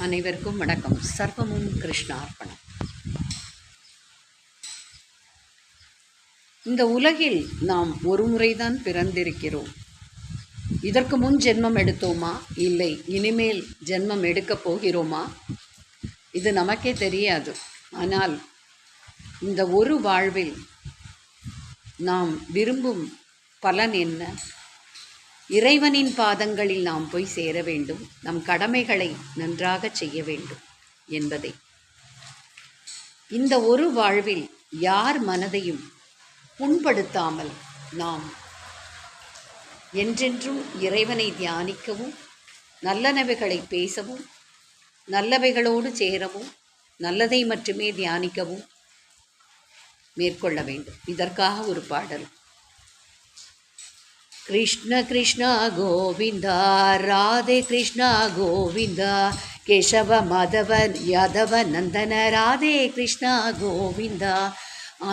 அனைவருக்கும் வணக்கம். சர்வமும் கிருஷ்ணார்ப்பணம். இந்த உலகில் நாம் ஒரு முறைதான் பிறந்திருக்கிறோம். இதற்கு முன் ஜென்மம் எடுத்தோமா, இல்லை இனிமேல் ஜென்மம் எடுக்கப் போகிறோமா, இது நமக்கே தெரியாது. ஆனால் இந்த ஒரு வாழ்வில் நாம் விரும்பும் பலன் என்ன? இறைவனின் பாதங்களில் நாம் போய் சேர வேண்டும், நம் கடமைகளை நன்றாக செய்ய வேண்டும் என்பதை. இந்த ஒரு வாழ்வில் யார் மனதையும் புண்படுத்தாமல் நாம் என்றென்றும் இறைவனை தியானிக்கவும், நல்லனவைகளை பேசவும், நல்லவைகளோடு சேரவும், நல்லதை மட்டுமே தியானிக்கவும் மேற்கொள்ள வேண்டும். இதற்காக ஒரு பாடல். कृष्ण कृष्ण गोविंद राधे कृष्ण गोविंद केशव माधव यादव नंदन राधे कृष्ण गोविंद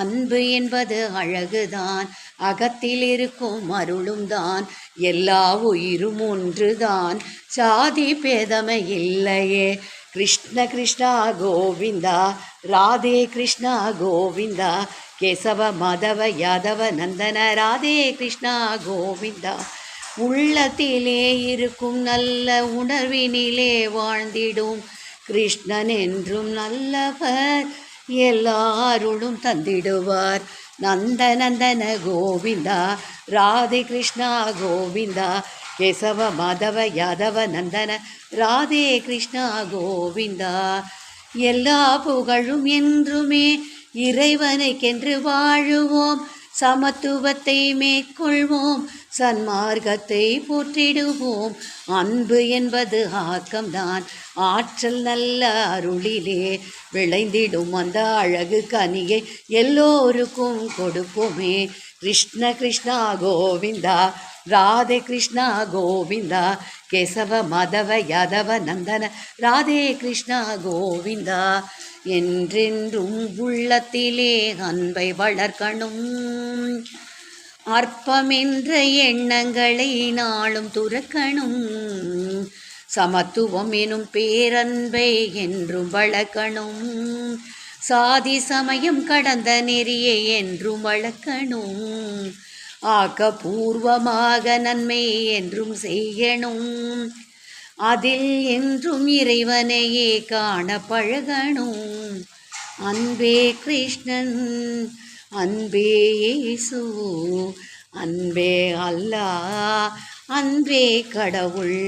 அன்பு என்பது அழகுதான், அகத்தில் இருக்கும் அருளும் தான், எல்லா உயிரும் ஒன்றுதான், சாதி பேதமை இல்லையே. கிருஷ்ண கிருஷ்ணா கோவிந்தா ராதே கிருஷ்ணா கோவிந்தா கேசவ மாதவ யாதவ நந்தன ராதே கிருஷ்ணா கோவிந்தா. உள்ளத்திலே இருக்கும் நல்ல உணர்வினிலே வாழ்ந்திடும் கிருஷ்ணன் என்றும் நல்லவர், எல்லாருளும் தந்திடுவார். நந்த நந்தன கோவிந்தா ராதே கிருஷ்ணா கோவிந்தா கேசவ மாதவ யாதவ நந்தன ராதே கிருஷ்ணா கோவிந்தா. எல்லா புகழும் என்றுமே இறைவனுக்கென்று வாழுவோம், சமத்துவத்தை மேற்கொள்வோம், சன்மார்க்கத்தை போற்றிடுவோம். அன்பு என்பது ஆக்கம்தான், ஆற்றல் நல்ல அருளிலே விளைந்திடும் அந்த அழகு கனியை எல்லோருக்கும் கொடுப்போமே. கிருஷ்ண கிருஷ்ணா கோவிந்தா ராதே கிருஷ்ணா கோவிந்தா கேசவ மாதவ யாதவ நந்தன ராதே கிருஷ்ணா கோவிந்தா. என்றென்றும் உள்ளத்திலே அன்பை வளர்க்கணும், அற்பமென்ற எண்ணங்களை நாளும் துறக்கணும், சமத்துவம் எனும் பேரன்பை என்றும் வளர்க்கணும், சாதி சமயம் கடந்த நெறியை என்றும் வளர்க்கணும், ஆக்கப்பூர்வமாக நன்மை என்றும் செய்யணும், அதில் என்றும் இறைவனையே காண பழகணும். அன்பே கிருஷ்ணன், அன்பே இயேசு, அன்பே அல்லாஹ், அன்பே கடவுள்.